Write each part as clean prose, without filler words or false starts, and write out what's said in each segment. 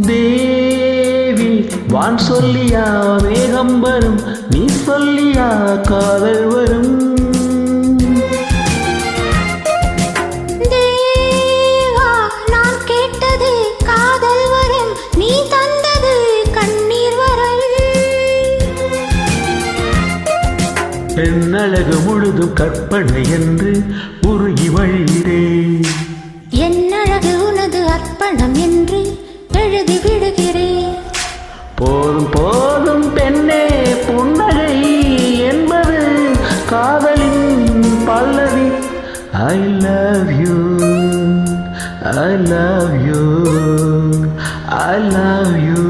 தேவி வான் சொல்லியா வேகம் வரும், நீ சொல்லியா காதல் வரும். தேவா நான் கேட்டது காதல் வரும், நீ தந்தது கண்ணீர் வரும். பெண்ணழகு முழுதும் கற்பனை என்று உருகி வழிகிறேன். என்னழகு உனது அர்ப்பணம் என்று எழுதி விடுகிறேன். போதும் போதும் பெண்ணே புன்னகை என்பது காதலின் பல்லவி. I love you, I love you, I love you.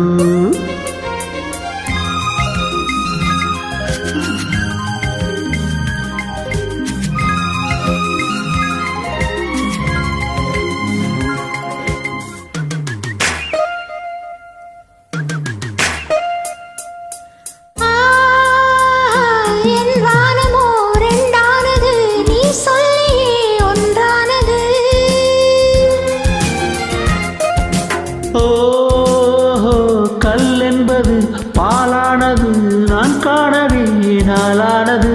கல் என்பது பாலானது, நான் காணவே நாளானது.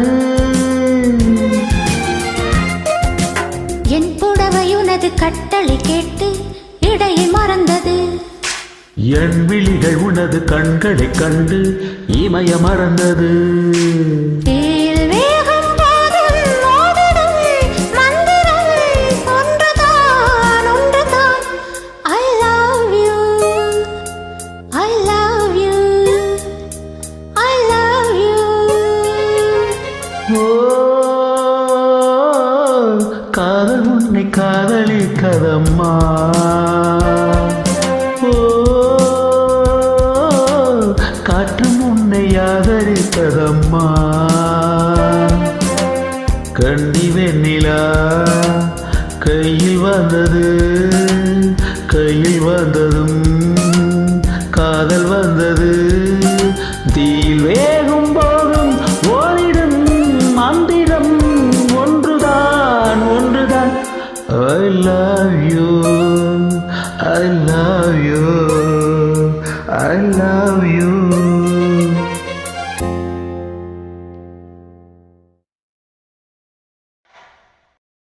என் புடவை உனது கட்டளை கேட்டு இடையை மறந்தது. என் விழிகள் உனது கண்களை கண்டு இமய மறந்தது. காதல் உன்னை காதலிக்கதம்மா. காற்றும் உன்னை ஆதரித்ததம்மா. கண்ணி வெண்ணிலா கையில் வந்தது, கையில் வந்ததும் காதல் வந்தது. தீயில் வேகும் போதும் ஓடிடும் மந்திரம் ஒன்றுதான், ஒன்றுதான். I love you, I love you, I love you.